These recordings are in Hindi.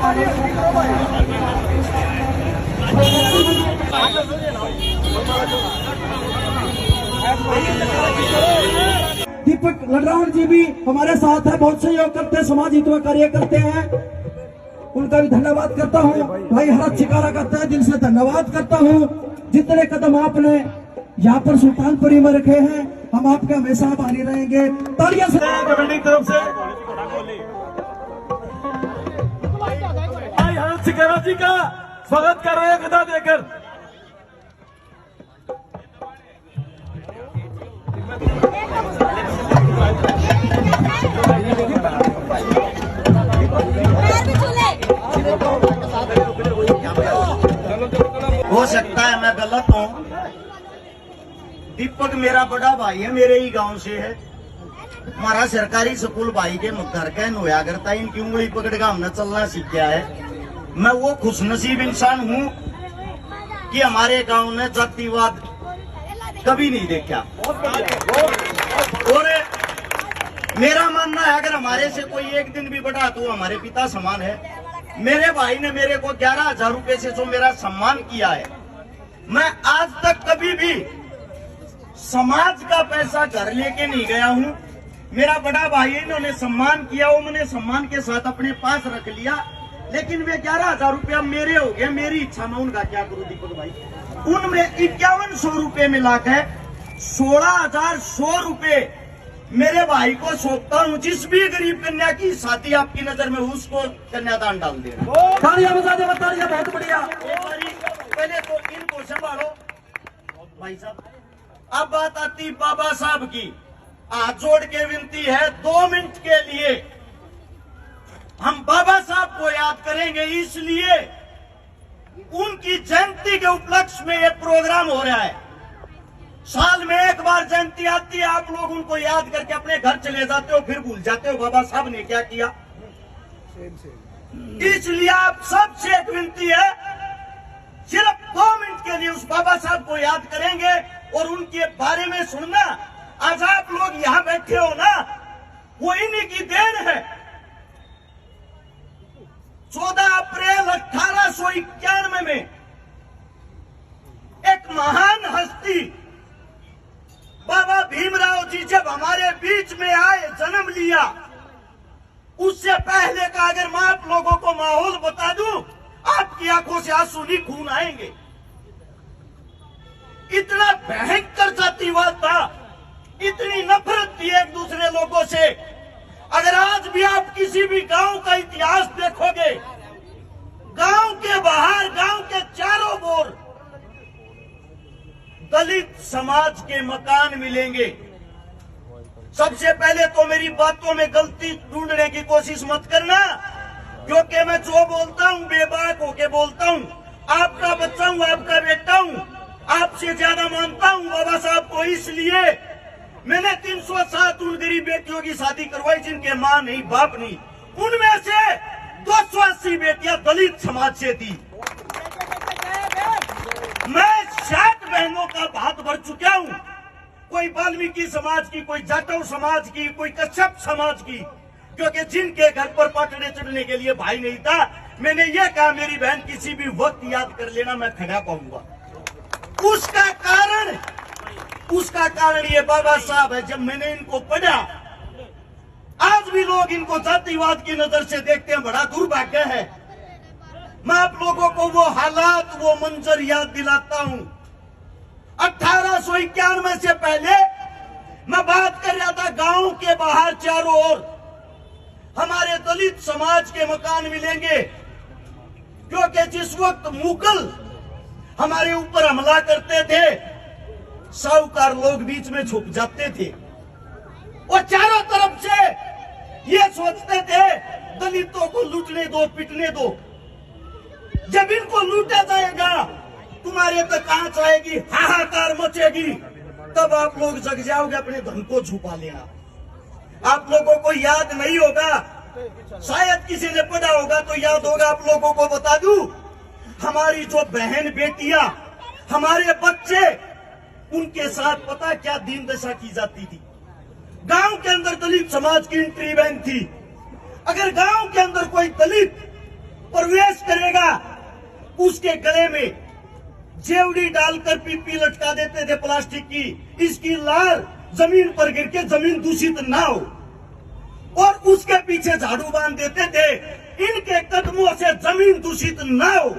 दीपक लडरावन जी भी हमारे साथ है, बहुत सहयोग करते हैं, समाज हित में कार्य करते हैं, उनका भी धन्यवाद करता हूँ। भाई हरा चिकारा करता है, दिल से धन्यवाद करता हूँ। जितने कदम आपने यहाँ पर सुल्तानपुरी में रखे हैं, हम आपके हमेशा आभारी रहेंगे। तालियां से कमेटी की तरफ से भाई हरत चिकारा जी का स्वागत कर रहे हैं गदा देकर। हो सकता है मैं गलत हूँ। दीपक मेरा बड़ा भाई है, मेरे ही गांव से है। हमारा सरकारी स्कूल भाई के घर का होया करता है। इनकी उंगली पकड़ कर हमने चलना सीख गया है। मैं वो खुशनसीब इंसान हूँ कि हमारे गांव ने जातिवाद कभी नहीं देखा। और मेरा मानना है अगर हमारे से कोई एक दिन भी बड़ा तो हमारे पिता समान है। मेरे भाई ने मेरे को 11,000 रुपए से जो मेरा सम्मान किया है, मैं आज तक कभी भी समाज का पैसा घर लेके नहीं गया हूँ। मेरा बड़ा भाई इन्होंने सम्मान किया, वो मैंने सम्मान के साथ अपने पास रख लिया। लेकिन वे 11,000 रुपया मेरे हो गए, मेरी इच्छा में उनका क्या करूँ दीपक भाई। उनमें 5100 रुपये मिलाकर 16,100 रुपये मेरे भाई को सौंपता हूँ। जिस भी गरीब कन्या की शादी आपकी नजर में उसको कन्यादान डाल देना। तालियां बजा दे, तालियां, बहुत बढ़िया। पहले तो इनको संभालो भाई साहब। अब बात आती बाबा साहब की। हाथ जोड़ के विनती है 2 मिनट के लिए हम बाबा साहब को याद करेंगे। इसलिए उनकी जयंती के उपलक्ष्य में एक प्रोग्राम हो रहा है। साल में एक बार जयंती आती है, आप लोग उनको याद करके अपने घर चले जाते हो, फिर भूल जाते हो बाबा साहब ने क्या किया। इसलिए आप सबसे एक विनती है, सिर्फ 2 मिनट के लिए उस बाबा साहब को याद करेंगे और उनके बारे में सुनना। आज आप लोग यहाँ बैठे हो ना, वो इन्हीं की देन है। 14 अप्रैल 1891 में एक महान हस्ती बाबा भीमराव जी जब हमारे बीच में आए, जन्म लिया, उससे पहले का अगर मैं आप लोगों को माहौल बता दूं, आपकी आंखों से आंसू नहीं खून आएंगे। इतना भयंकर जातिवाद था, इतनी नफरत थी एक दूसरे लोगों से। अगर आज भी आप किसी भी गांव का इतिहास देखोगे, गांव के बाहर, गांव के चारों ओर दलित समाज के मकान मिलेंगे। सबसे पहले तो मेरी बातों में गलती ढूंढने की कोशिश मत करना, क्योंकि मैं जो बोलता हूँ बेबाक होके बोलता हूँ। आपका बच्चा हूँ, आपका बेटा हूँ, आपसे ज्यादा मानता हूँ बाबा साहब को। इसलिए मैंने 307 उन गरीब बेटियों की शादी करवाई जिनके माँ नहीं, बाप नहीं। उनमें से 280 बेटियां दलित समाज से थी। मैं 60 बहनों का भात भर चुका हूँ। कोई वाल्मीकि समाज की, कोई जाटव समाज की, कोई कश्यप समाज की, क्योंकि जिनके घर पर पाटने चढ़ने के लिए भाई नहीं था, मैंने ये कहा मेरी बहन किसी भी वक्त याद कर लेना, मैं खड़ा पाऊंगा। उसका कारण ये बाबा साहब है। जब मैंने इनको पढ़ा, आज भी लोग इनको जातिवाद की नजर से देखते हैं, बड़ा दुर्भाग्य है। मैं आप लोगों को वो हालात, वो मंजर याद दिलाता हूं। 1891 से पहले मैं बात कर रहा था, गांव के बाहर चारों ओर हमारे दलित समाज के मकान मिलेंगे, क्योंकि जिस वक्त मुगल हमारे ऊपर हमला करते थे, साहूकार लोग बीच में छुप जाते थे और चारों तरफ से ये सोचते थे दलितों को लूटने दो, पिटने दो। जब इनको लूटा जाएगा, तुम्हारे तक आंच आएगी, हाहाकार मचेगी, तब आप लोग जग जाओगे, अपने धन को छुपा लेना। आप लोगों को याद नहीं होगा, शायद किसी ने पढ़ा होगा तो याद होगा। आप लोगों को बता दूं, हमारी जो बहन बेटियां, हमारे बच्चे, उनके साथ पता क्या दीन दशा की जाती थी। गांव के अंदर दलित समाज की एंट्री बैन थी। अगर गांव के अंदर कोई दलित प्रवेश करेगा उसके गले में जेवड़ी डालकर पीपी लटका देते थे प्लास्टिक की, इसकी लार जमीन पर गिर के जमीन दूषित ना हो, और उसके पीछे झाड़ू बांध देते थे, इनके कदमों से जमीन दूषित ना हो।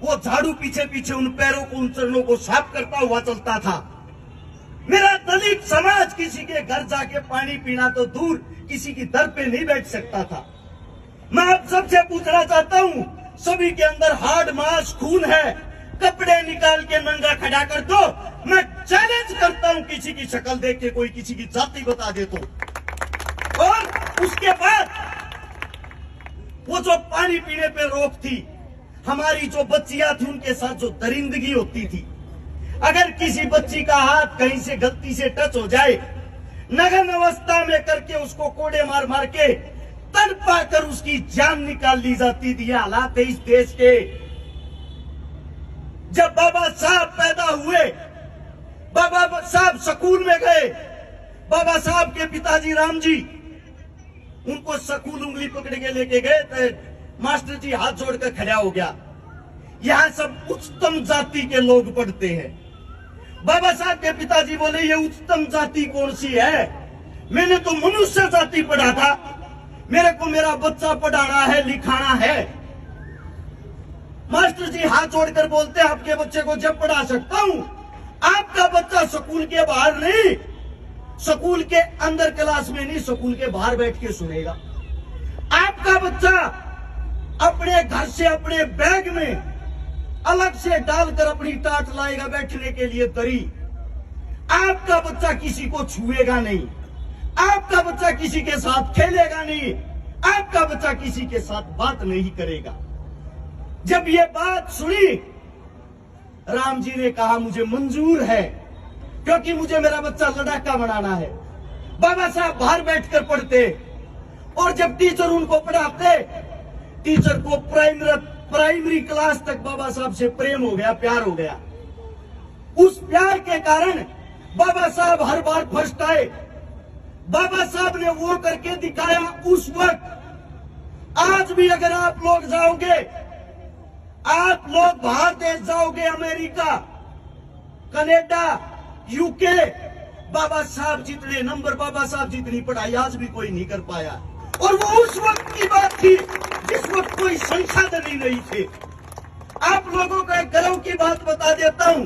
वो झाड़ू पीछे पीछे उन पैरों को, उन चरणों को साफ करता हुआ चलता था। मेरा दलित समाज किसी के घर जाके पानी पीना तो दूर, किसी की दर पे नहीं बैठ सकता था। मैं आप सबसे पूछना चाहता हूं, सभी के अंदर हार्ड मांस खून है, कपड़े निकाल के नंगा खड़ा कर दो, मैं चैलेंज करता हूं किसी की शक्ल देख के कोई किसी की जाति बता दे तो। और उसके बाद वो जो पानी पीने पे रोक थी, हमारी जो बच्चियां थी उनके साथ जो दरिंदगी होती थी, अगर किसी बच्ची का हाथ कहीं से गलती से टच हो जाए, नग्न अवस्था में करके उसको कोड़े मार मार के तड़पा कर उसकी जान निकाल ली जाती थी। हालात है इस देश के। जब बाबा साहब पैदा हुए, बाबा साहब स्कूल में गए, बाबा साहब के पिताजी राम जी उनको स्कूल उंगली पकड़ के लेके गए तो मास्टर जी हाथ जोड़कर खड़ा हो गया। यहां सब उच्चतम जाति के लोग पढ़ते हैं। बाबा साहब के पिताजी बोले ये उच्चतम जाति कौन सी है, मैंने तो मनुष्य जाति पढ़ा था, मेरे को मेरा बच्चा पढ़ाना है, लिखाना है। मास्टर जी हाथ जोड़कर बोलते हैं आपके बच्चे को जब पढ़ा सकता हूं, आपका बच्चा स्कूल के बाहर नहीं, स्कूल के अंदर क्लास में नहीं, स्कूल के बाहर बैठ के सुनेगा। आपका बच्चा अपने घर से अपने बैग में अलग से डालकर अपनी टाट लाएगा बैठने के लिए दरी। आपका बच्चा किसी को छुएगा नहीं, आपका बच्चा किसी के साथ खेलेगा नहीं, आपका बच्चा किसी के साथ बात नहीं करेगा। जब ये बात सुनी, राम जी ने कहा मुझे मंजूर है, क्योंकि मुझे मेरा बच्चा लड़ाका बनाना है। बाबा साहब बाहर बैठकर पढ़ते, और जब टीचर उनको पढ़ाते, टीचर को प्राइमरी क्लास तक बाबा साहब से प्रेम हो गया, प्यार हो गया। उस प्यार के कारण बाबा साहब हर बार फर्स्ट आए। बाबा साहब ने वो करके दिखाया उस वक्त। आज भी अगर आप लोग जाओगे, आप लोग बाहर देश जाओगे, अमेरिका, कनाडा, यूके, बाबा साहब जितने नंबर, बाबा साहब जितनी पढ़ाई आज भी कोई नहीं कर पाया। और वो उस वक्त की बात थी जिस वक्त कोई संसाधन ही नहीं थे। आप लोगों को एक गर्व की बात बता देता हूं,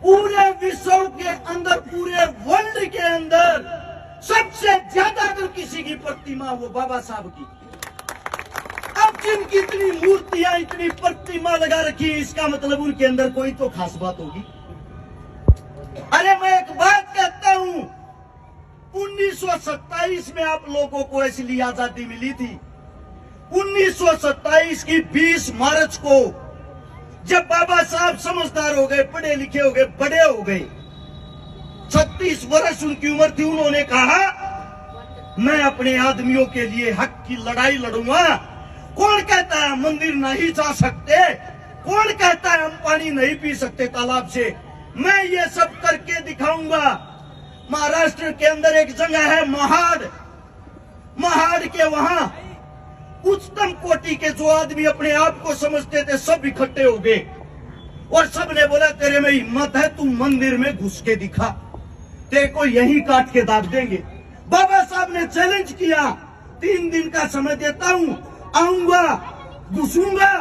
पूरे विश्व के अंदर, पूरे वर्ल्ड के अंदर सबसे ज्यादा अगर किसी की प्रतिमा वो बाबा साहब की। अब जिनकी इतनी मूर्तियां, इतनी प्रतिमा लगा रखी है, इसका मतलब उनके अंदर कोई तो खास बात होगी। अरे मैं एक बात कहता हूं, 1927 में आप लोगों को इसलिए आजादी मिली थी। 1927 की 20 मार्च को जब बाबा साहब समझदार हो गए, पढ़े लिखे हो गए, बड़े हो गए, 36 वर्ष उनकी उम्र थी, उन्होंने कहा मैं अपने आदमियों के लिए हक की लड़ाई लड़ूंगा। कौन कहता है मंदिर नहीं जा सकते, कौन कहता है हम पानी नहीं पी सकते तालाब से, मैं ये सब करके दिखाऊंगा। महाराष्ट्र के अंदर एक जगह है महाड़, महाड़ के वहां उच्चतम कोटि के जो आदमी अपने आप को समझते थे सब इकट्ठे हो गए, और सब ने बोला तेरे में हिम्मत है, तू मंदिर में घुस के दिखा, तेरे को यहीं काट के दाग देंगे। बाबा साहब ने चैलेंज किया, 3 दिन का समय देता हूं, आऊंगा, घुसूंगा,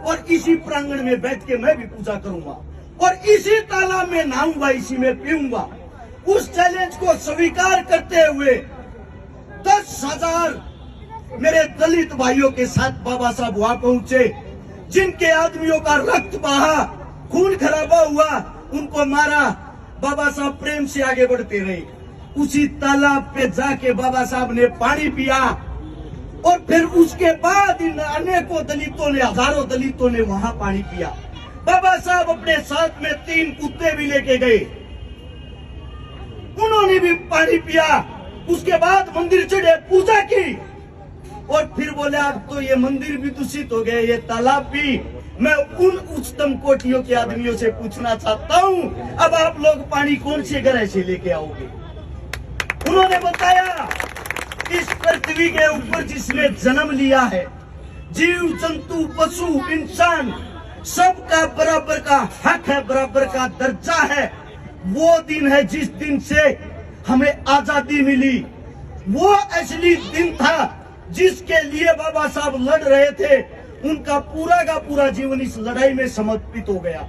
और इसी प्रांगण में बैठ के मैं भी पूजा करूंगा, और इसी तालाब में नहाऊंगा, इसी में पीऊंगा। उस चैलेंज को स्वीकार करते हुए 10,000 मेरे दलित भाइयों के साथ बाबा साहब वहां पहुंचे। जिनके आदमियों का रक्त बहा, खून खराबा हुआ, उनको मारा, बाबा साहब प्रेम से आगे बढ़ते रहे। उसी तालाब पे जाके बाबा साहब ने पानी पिया, और फिर उसके बाद इन अनेकों दलितों ने, हजारों दलितों ने वहां पानी पिया। बाबा साहब अपने साथ में 3 कुत्ते भी लेके गए, उन्होंने भी पानी पिया। उसके बाद मंदिर चढ़े, पूजा की, और फिर बोले अब तो ये मंदिर भी दूषित हो गए, ये तालाब भी। मैं उन उच्चतम कोटियों के आदमियों से पूछना चाहता हूं, अब आप लोग पानी कौन से ग्रह से लेके आओगे? उन्होंने बताया इस पृथ्वी के ऊपर जिसने जन्म लिया है, जीव जंतु पशु इंसान सबका बराबर का हक है, बराबर का दर्जा है। वो दिन है जिस दिन से हमें आजादी मिली। वो असली दिन था जिसके लिए बाबा साहब लड़ रहे थे। उनका पूरा का पूरा जीवन इस लड़ाई में समर्पित हो गया।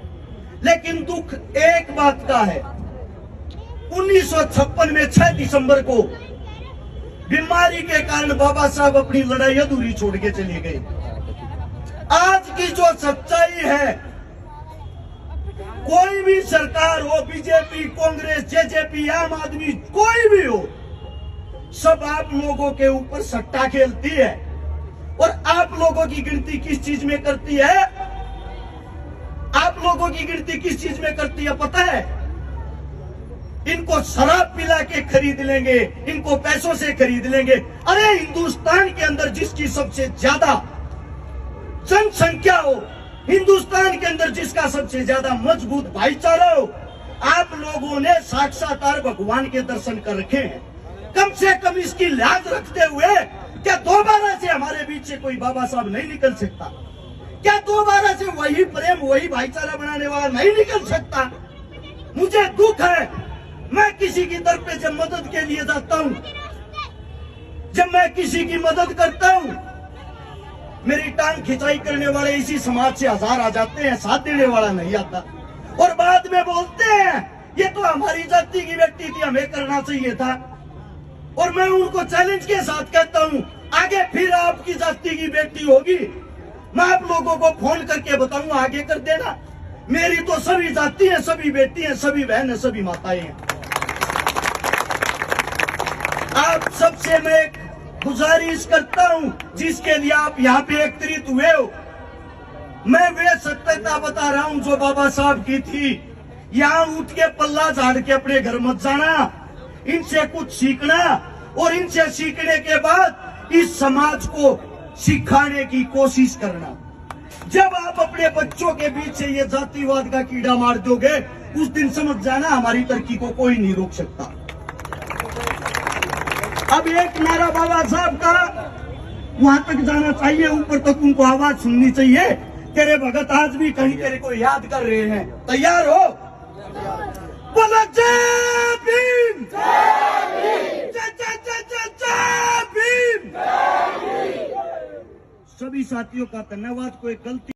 लेकिन दुख एक बात का है, 1956 में 6 दिसंबर को बीमारी के कारण बाबा साहब अपनी लड़ाई अधूरी छोड़ के चले गए। आज की जो सच्चाई है, कोई भी सरकार हो, बीजेपी, कांग्रेस, जेजेपी, आम आदमी, कोई भी हो, सब आप लोगों के ऊपर सट्टा खेलती है। और आप लोगों की गिनती किस चीज में करती है? आप लोगों की गिनती किस चीज में करती है पता है? इनको शराब पिला के खरीद लेंगे, इनको पैसों से खरीद लेंगे। अरे हिंदुस्तान के अंदर जिसकी सबसे ज्यादा जनसंख्या हो, हिंदुस्तान के अंदर जिसका सबसे ज्यादा मजबूत भाईचारा हो, आप लोगों ने साक्षात्कार भगवान के दर्शन कर रखे हैं। कम से कम इसकी लाज रखते हुए क्या दोबारा से हमारे बीच से कोई बाबा साहब नहीं निकल सकता? क्या दोबारा से वही प्रेम, वही भाईचारा बनाने वाला नहीं निकल सकता? मुझे दुख है, मैं किसी की दर पे जब मदद के लिए जाता हूं, जब मैं किसी की मदद करता हूं, मेरी टांग खिंचाई करने वाले इसी समाज से 1000 आ जाते हैं, साथ देने वाला नहीं आता। और बाद में बोलते हैं ये तो हमारी जाति की व्यक्ति थी, हमें करना चाहिए था। और मैं उनको चैलेंज के साथ कहता हूं, आगे फिर आपकी जाति की बेटी होगी, मैं आप लोगों को फोन करके बताऊंगा, आगे कर देना। मेरी तो सभी जाति है, सभी बेटी है, सभी बहन है, सभी माताएं हैं। आप सबसे मैं गुजारिश करता हूं, जिसके लिए आप यहाँ पे एकत्रित हुए हो, मैं वे सत्यता बता रहा हूं जो बाबा साहब की थी। यहाँ उठ के पल्ला झाड़ के अपने घर मत जाना, इनसे कुछ सीखना और इनसे सीखने के बाद इस समाज को सिखाने की कोशिश करना। जब आप अपने बच्चों के बीच से ये जातिवाद का कीड़ा मार दोगे, उस दिन समझ जाना हमारी तरक्की को कोई नहीं रोक सकता। अब एक नारा बाबा साहब का वहां तक जाना चाहिए, ऊपर तक उनको आवाज सुननी चाहिए। तेरे भगत आज भी कहीं तेरे को याद कर रहे हैं, तैयार हो? बोलो जय भीम, जय जय जय जय जय भीम। सभी साथियों का धन्यवाद। कोई गलती